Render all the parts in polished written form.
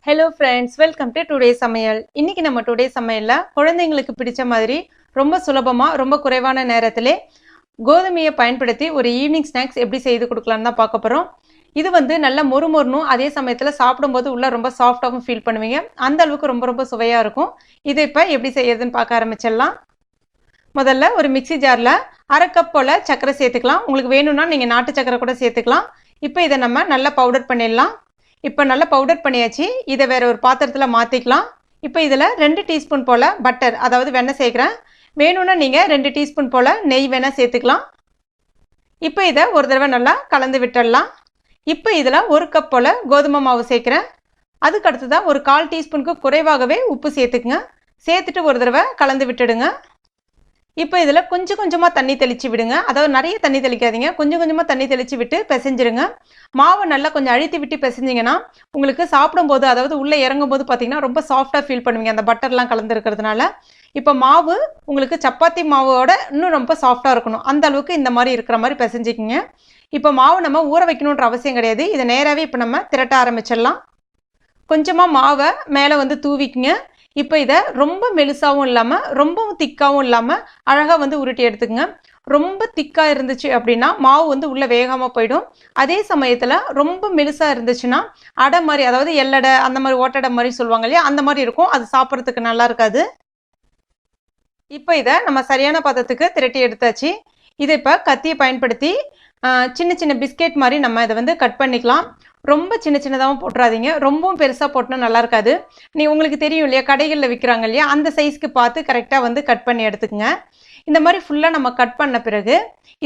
Hello friends, welcome to today's Samayal. இன்னைக்கு நம்ம today's சமையல்ல குழந்தைகளுக்கு பிடிச்ச மாதிரி ரொம்ப சுலபமா ரொம்ப குறைவான நேரத்திலே கோதுமையை பயன்படுத்தி ஒரு ஈவினிங் ஸ்நாக்ஸ் எப்படி செய்து கொடுக்கலாம்னு தான் பார்க்க போறோம். இது வந்து நல்ல மொறுமொறுனும் அதே சமயத்துல சாப்பிடும்போது உள்ள ரொம்ப சாஃப்ட்டாவும் ஃபீல் பண்ணுவீங்க. அந்த அளவுக்கு ரொம்ப சுவையா இருக்கும். இதை இப்ப எப்படி செய்யறதுன்னு பார்க்க ஆரம்பிச்சிடலாம். முதல்ல ஒரு மிக்ஸி ஜார்ல 1/2 கப் போல சர்க்கரை சேர்த்துக்கலாம். உங்களுக்கு வேணும்னா நீங்க நாட்டு சர்க்கரை கூட சேர்த்துக்கலாம். இப்போ இதை நம்ம நல்லா பவுடர் பண்ணிடலாம். இப்போ நல்லா பவுடர் பண்ணியாச்சு. இதை வேற ஒரு பாத்திரத்தில் மாற்றிக்கலாம். இப்போ இதில் 2 டீஸ்பூன் போல் பட்டர் அதாவது வெண்ணெய் சேர்க்குறேன். வேணும்னா நீங்கள் 2 டீஸ்பூன் போல் நெய் வேணால் சேர்த்துக்கலாம். இப்போ இதை ஒரு தடவை நல்லா கலந்து விட்டுடலாம். இப்போ இதில் 1 கப் போல் கோதுமை மாவு சேர்க்குறேன். அதுக்கு அடுத்ததான் ஒரு 1/4 டீஸ்பூனுக்கு குறைவாகவே உப்பு சேர்த்துக்குங்க. சேர்த்துட்டு ஒரு தடவை கலந்து விட்டுடுங்க. இப்போ இதில் கொஞ்சம் கொஞ்சமாக தண்ணி தெளித்து விடுங்க. அதாவது நிறைய தண்ணி தெளிக்காதீங்க, கொஞ்சம் கொஞ்சமாக தண்ணி தெளித்து விட்டு பிசைஞ்சிருங்க. மாவை நல்லா கொஞ்சம் அழுத்தி விட்டு பிசைஞ்சிங்கன்னா உங்களுக்கு சாப்பிடும்போது அதாவது உள்ளே இறங்கும் போது பார்த்தீங்கன்னா ரொம்ப சாஃப்டாக ஃபீல் பண்ணுவீங்க அந்த பட்டர்லாம் கலந்துருக்கிறதுனால. இப்போ மாவு உங்களுக்கு சப்பாத்தி மாவோட இன்னும் ரொம்ப சாஃப்டாக இருக்கணும். அந்த அளவுக்கு இந்த மாதிரி இருக்கிற மாதிரி பிசைஞ்சிக்கிங்க. இப்போ மாவு நம்ம ஊற வைக்கணுன்ற அவசியம் கிடையாது. இதை நேராகவே இப்போ நம்ம திரட்ட ஆரம்பிச்சிடலாம். கொஞ்சமாக மாவை மேலே வந்து தூவிக்குங்க. இப்போ இதை ரொம்ப மெலிசாவும் இல்லாமல் ரொம்பவும் திக்காவும் இல்லாமல் அழகாக வந்து உருட்டி எடுத்துக்கங்க. ரொம்ப திக்காக இருந்துச்சு அப்படின்னா மாவு வந்து உள்ளே வேகாமல் போயிடும். அதே சமயத்தில் ரொம்ப மெலிசாக இருந்துச்சுன்னா அடை மாதிரி அதாவது எள்ளடை அந்த மாதிரி ஓட்டடை மாதிரி சொல்லுவாங்க இல்லையா, அந்த மாதிரி இருக்கும். அது சாப்பிட்றதுக்கு நல்லா இருக்காது. இப்போ இதை நம்ம சரியான பதத்துக்கு திரட்டி எடுத்தாச்சு. இதை இப்போ கத்தியை பயன்படுத்தி சின்ன சின்ன பிஸ்கெட் மாதிரி நம்ம இதை வந்து கட் பண்ணிக்கலாம். ரொம்ப சின்ன சின்னதாகவும் போட்டுறாதீங்க, ரொம்பவும் பெருசாக போட்டோன்னா நல்லா இருக்காது. உங்களுக்கு தெரியும் இல்லையா, கடைகளில் விற்கிறாங்க இல்லையா, அந்த சைஸ்க்கு பார்த்து கரெக்டாக வந்து கட் பண்ணி எடுத்துக்கங்க. இந்த மாதிரி ஃபுல்லாக நம்ம கட் பண்ண பிறகு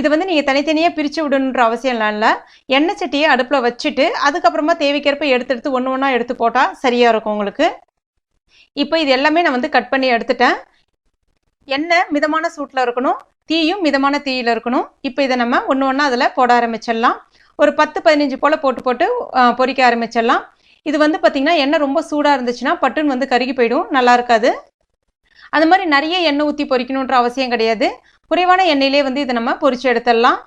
இதை வந்து நீங்கள் தனித்தனியாக பிரித்து விடணுன்ற அவசியம்லாம் இல்லை. எண்ணெய் சட்டியை அடுப்பில் வச்சுட்டு அதுக்கப்புறமா தேவைக்கேற்ப எடுத்து ஒன்று ஒன்றா எடுத்து போட்டால் சரியாக இருக்கும் உங்களுக்கு. இப்போ இது எல்லாமே நான் வந்து கட் பண்ணி எடுத்துட்டேன். எண்ணெய் மிதமான சூட்டில் இருக்கணும், தீயும் மிதமான தீயில் இருக்கணும். இப்போ இதை நம்ம ஒன்று ஒன்றா அதில் போட ஆரம்பிச்சிடலாம். ஒரு 10-15 போல் போட்டு பொரிக்க ஆரம்பிச்சிடலாம். இது வந்து பார்த்திங்கன்னா எண்ணெய் ரொம்ப சூடாக இருந்துச்சுன்னா பட்டுன்னு வந்து கருகி போயிடும், நல்லா இருக்காது. அது மாதிரி நிறைய எண்ணெய் ஊற்றி பொரிக்கணுன்ற அவசியம் கிடையாது. குறைவான எண்ணெயிலே வந்து இதை நம்ம பொரிச்சு எடுத்துடலாம்.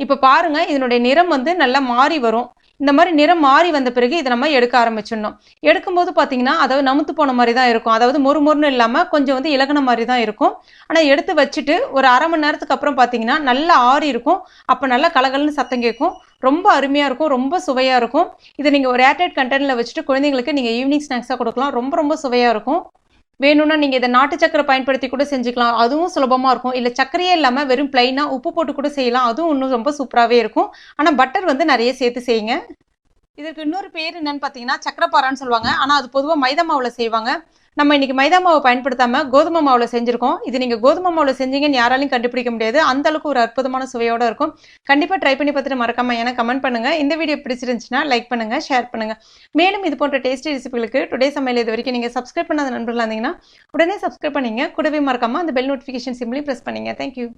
இப்போ பாருங்கள், இதனுடைய நிறம் வந்து நல்லா மாறி வரும். இந்த மாதிரி நிறம் மாறி வந்த பிறகு இதை நம்ம எடுக்க ஆரம்பிச்சிடணும். எடுக்கும்போது பார்த்தீங்கன்னா அதாவது நமுத்து போன மாதிரி தான் இருக்கும். அதாவது மொறுமொறுன்னு இல்லாமல் கொஞ்சம் வந்து இலகுன மாதிரி தான் இருக்கும். ஆனால் எடுத்து வச்சுட்டு ஒரு 1/2 மணி நேரத்துக்கு அப்புறம் பார்த்தீங்கன்னா நல்லா ஆறி இருக்கும். அப்போ நல்லா கலகலன்னு சத்தம் கேட்கும். ரொம்ப அருமையாக இருக்கும், ரொம்ப சுவையாக இருக்கும். இதை நீங்கள் ஒரு ஏர்டைட் கண்டெய்னரில் வச்சுட்டு குழந்தைங்களுக்கு நீங்கள் ஈவினிங் ஸ்நாக்ஸாக கொடுக்கலாம். ரொம்ப சுவையாக இருக்கும். வேணும்னா நீங்கள் இதை நாட்டு சக்கரை பயன்படுத்தி கூட செஞ்சுக்கலாம், அதுவும் சுலபமாக இருக்கும். இல்லை சக்கரையே இல்லாமல் வெறும் பிளைனாக உப்பு போட்டு கூட செய்யலாம், அதுவும் இன்னும் ரொம்ப சூப்பராகவே இருக்கும். ஆனால் பட்டர் வந்து நிறைய சேர்த்து செய்யுங்க. இதற்கு இன்னொரு பேர் என்னன்னு பார்த்தீங்கன்னா சக்கரைப்பாறான்னு சொல்லுவாங்க. ஆனால் அது பொதுவாக மைதா மாவில் செய்வாங்க. நம்ம இன்னைக்கு மைதா மாவை பயன்படுத்தாமல் கோதுமை மாவில் செஞ்சுருக்கோம். இது நீங்கள் கோதுமை மாவில் செஞ்சீங்கன்னு யாராலையும் கண்டுபிடிக்க முடியாது. அந்த அளவுக்கு ஒரு அற்புதமான சுவையோடு இருக்கும். கண்டிப்பாக ட்ரை பண்ணி பார்த்துட்டு மறக்காம எனக்கு கமெண்ட் பண்ணுங்கள். இந்த வீடியோ பிடிச்சிருந்துச்சுன்னா லைக் பண்ணுங்கள், ஷேர் பண்ணுங்கள். மேலும் இது போன்ற டேஸ்டி ரெசிபிகளுக்கு டுடே சமையல் இது வரைக்கும் நீங்கள் சப்ஸ்கிரைப் பண்ணாத நண்பர்களாக இருந்தீங்கன்னா உடனே சப்ஸ்கிரைப் பண்ணிங்க. கூடவே மறக்காமல் அந்த பெல் நோட்டிஃபிகேஷன் சிம்பிளையும் ப்ரெஸ் பண்ணிங்க. தேங்க்யூ.